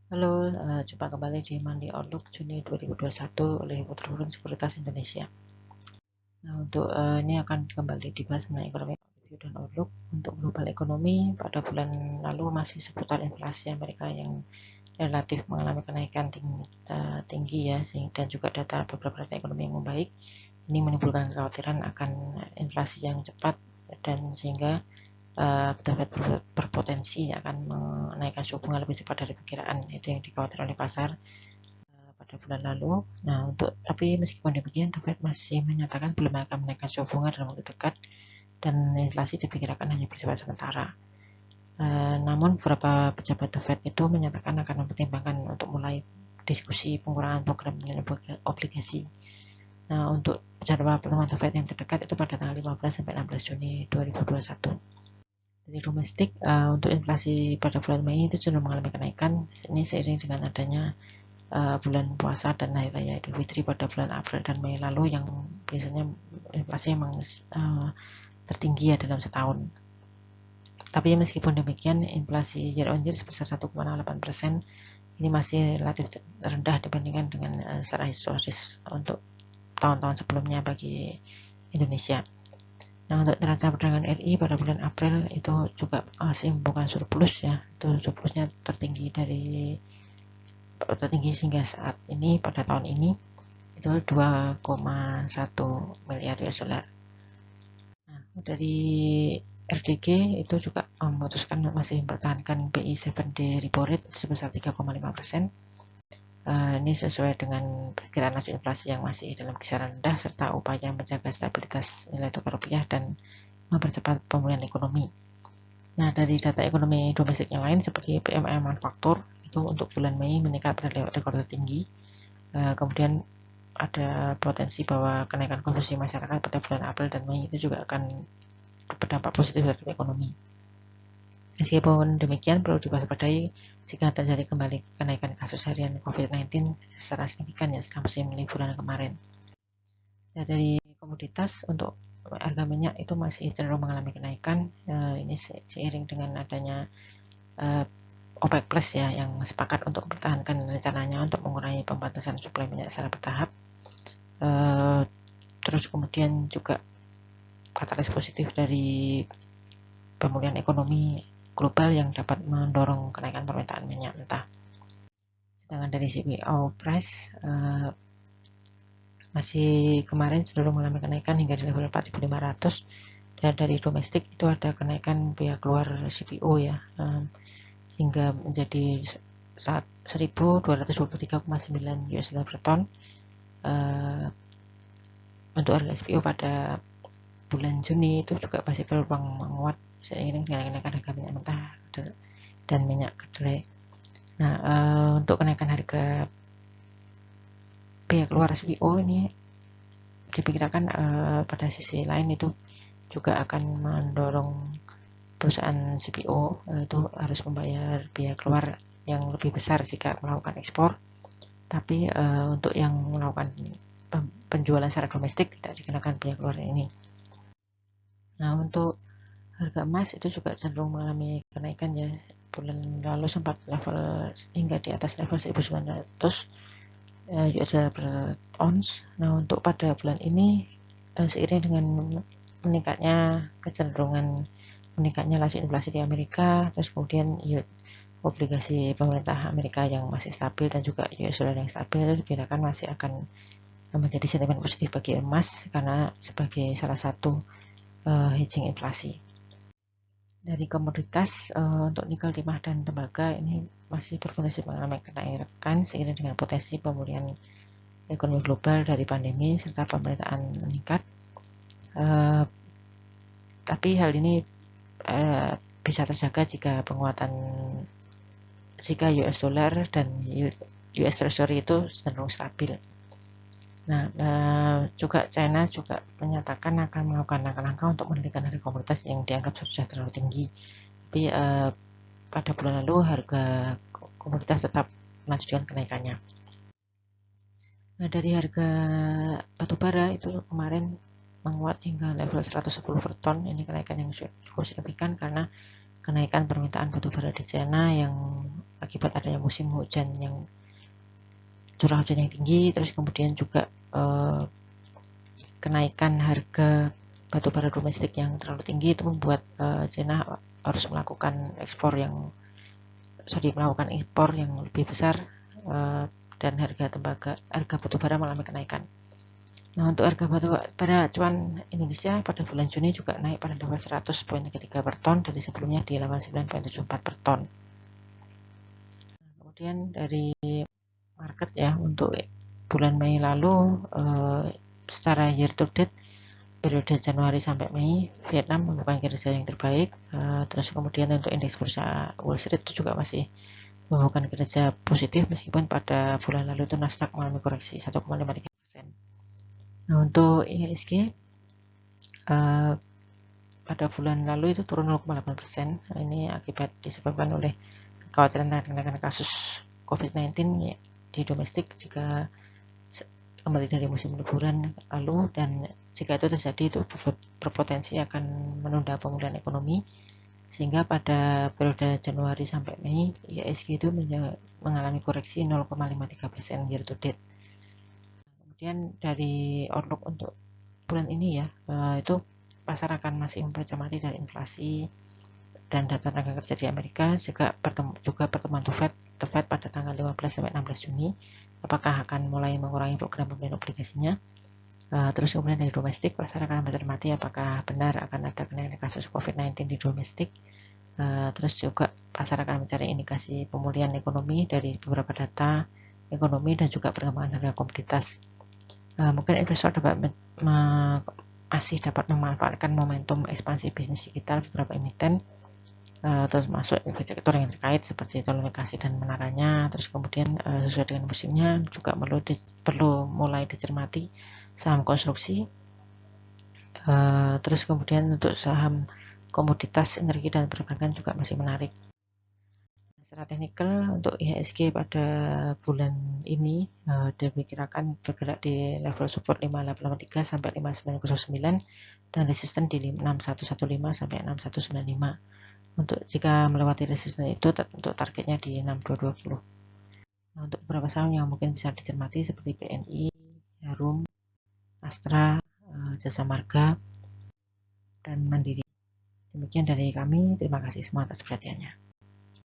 Halo, jumpa kembali di Money Outlook Juni 2021 oleh Putra Hurun Sekuritas Indonesia. Nah, untuk ini akan kembali dibahas mengenai ekonomi overview dan outlook. Untuk global ekonomi pada bulan lalu masih seputar inflasi Amerika yang relatif mengalami kenaikan tinggi ya, dan juga data beberapa data ekonomi yang membaik. Ini menimbulkan kekhawatiran akan inflasi yang cepat dan sehingga The Fed berpotensi akan menaikkan suku bunga lebih cepat dari perkiraan. Itu yang dikhawatirkan oleh pasar pada bulan lalu. Nah, tapi meskipun demikian, The Fed masih menyatakan belum akan menaikkan suku bunga dalam waktu dekat dan inflasi diperkirakan hanya bersifat sementara. Namun beberapa pejabat The Fed itu menyatakan akan mempertimbangkan untuk mulai diskusi pengurangan program obligasi. Nah, untuk jadwal pertemuan The Fed yang terdekat itu pada tanggal 15 sampai 16 Juni 2021. Dari domestik, untuk inflasi pada bulan Mei itu cenderung mengalami kenaikan. Ini seiring dengan adanya bulan puasa dan hari raya Idul Fitri pada bulan April dan Mei lalu yang biasanya inflasi memang tertinggi ya dalam setahun. Tapi meskipun demikian, inflasi year on year sebesar 1,8% ini masih relatif rendah dibandingkan dengan secara historis untuk tahun-tahun sebelumnya bagi Indonesia. Nah, untuk neraca perdagangan RI pada bulan April itu juga masih bukan surplus ya, itu surplusnya tertinggi sehingga saat ini pada tahun ini itu 2,1 miliar US dollar. Nah, dari RDG itu juga memutuskan masih mempertahankan BI 7D repo rate sebesar 3,5%. Ini sesuai dengan perkiraan laju inflasi yang masih dalam kisaran rendah serta upaya menjaga stabilitas nilai tukar rupiah dan mempercepat pemulihan ekonomi. Nah, dari data ekonomi domestik yang lain seperti PMI manufaktur itu untuk bulan Mei meningkat pada rekor tertinggi. Kemudian ada potensi bahwa kenaikan konsumsi masyarakat pada bulan April dan Mei itu juga akan berdampak positif terhadap ekonomi. Meskipun demikian, perlu diwaspadai jika terjadi kembali kenaikan kasus harian COVID-19 secara signifikan ya setelah musim liburan kemarin. Nah, dari komoditas untuk harga minyak itu masih cenderung mengalami kenaikan. Ini seiring dengan adanya OPEC Plus ya yang sepakat untuk mempertahankan rencananya untuk mengurangi pembatasan suplai minyak secara bertahap. Terus kemudian juga katalis positif dari pemulihan ekonomi global yang dapat mendorong kenaikan permintaan minyak mentah. Sedangkan dari CPO price masih kemarin cenderung mengalami kenaikan hingga di level 4.500 dan dari domestik itu ada kenaikan biaya keluar CPO ya hingga menjadi 1.223,9 US dollar per ton. Untuk harga CPO pada bulan Juni itu juga masih berpeluang menguat seiring dengan kenaikan harga minyak mentah dan minyak kedelai. Nah, untuk kenaikan harga biaya keluar CPO ini diperkirakan pada sisi lain itu juga akan mendorong perusahaan CPO itu harus membayar biaya keluar yang lebih besar jika melakukan ekspor. Tapi untuk yang melakukan penjualan secara domestik tidak dikenakan biaya keluar ini. Nah, untuk harga emas itu juga cenderung mengalami kenaikan ya. Bulan lalu sempat level hingga di atas level 1.900 US dollar per ons. Nah, untuk pada bulan ini seiring dengan meningkatnya laju inflasi di Amerika, terus kemudian obligasi pemerintah Amerika yang masih stabil dan juga US dollar yang stabil diperkirakan masih akan menjadi sentimen positif bagi emas karena sebagai salah satu hedging inflasi. Dari komoditas untuk nikel, timah, dan tembaga ini masih berpotensi mengalami kenaikan seiring dengan potensi pemulihan ekonomi global dari pandemi serta pemerintahan meningkat. Tapi hal ini bisa terjaga jika US dollar dan US Treasury itu cenderung stabil. Nah, juga China juga menyatakan akan melakukan langkah-langkah untuk menurunkan harga komoditas yang dianggap sudah terlalu tinggi. Tapi pada bulan lalu harga komoditas tetap melanjutkan kenaikannya. Nah, dari harga batubara itu kemarin menguat hingga level 110 per ton. Ini kenaikan yang cukup signifikan karena kenaikan permintaan batubara di China yang akibat adanya musim hujan yang curah hujan yang tinggi, terus kemudian juga kenaikan harga batu bara domestik yang terlalu tinggi itu membuat China harus melakukan melakukan impor yang lebih besar, dan harga batu bara mengalami kenaikan. Nah, untuk harga batu bara acuan Indonesia pada bulan Juni juga naik pada level 100.33 per ton dari sebelumnya di 89.74 per ton. Nah, kemudian dari market ya, untuk bulan Mei lalu secara year to date periode Januari sampai Mei, Vietnam membuka kinerja yang terbaik. Terus kemudian untuk indeks bursa Wall Street itu juga masih membuka kinerja positif meskipun pada bulan lalu itu Nasdaq mengalami koreksi 1,53%. Nah, untuk IHSG pada bulan lalu itu turun 0,8%. Ini akibat disebabkan oleh kekhawatiran kenaikan kasus COVID-19 ya, di domestik jika kembali dari musim liburan lalu, dan jika itu terjadi itu berpotensi akan menunda pemulihan ekonomi, sehingga pada periode Januari sampai Mei IHSG itu mengalami koreksi 0,53% year to date. Kemudian dari outlook untuk bulan ini ya, itu pasar akan masih mempercermati dari inflasi dan data tenaga kerja di Amerika, juga pertemuan The Fed pada tanggal 15 sampai 16 Juni apakah akan mulai mengurangi program pembelian obligasinya. Terus kemudian dari domestik, pasar akan mencermati apakah benar akan ada kenaikan kasus COVID-19 di domestik. Terus juga pasar akan mencari indikasi pemulihan ekonomi dari beberapa data ekonomi dan juga perkembangan harga komoditas. Mungkin investor masih dapat memanfaatkan momentum ekspansi bisnis digital beberapa emiten, terus masuk sektor yang terkait seperti telekomunikasi dan menaranya. Terus kemudian sesuai dengan musimnya juga perlu mulai dicermati saham konstruksi. Terus kemudian untuk saham komoditas, energi dan perbankan juga masih menarik. Secara teknikal untuk IHSG pada bulan ini diperkirakan bergerak di level support 5883 sampai 5909 dan resisten di 6115 sampai 6195. Untuk jika melewati resisten itu untuk targetnya di 6220. Nah, untuk beberapa saham yang mungkin bisa dicermati seperti BNI, Harum, Astra, Jasa Marga, dan Mandiri. Demikian dari kami, terima kasih semua atas perhatiannya.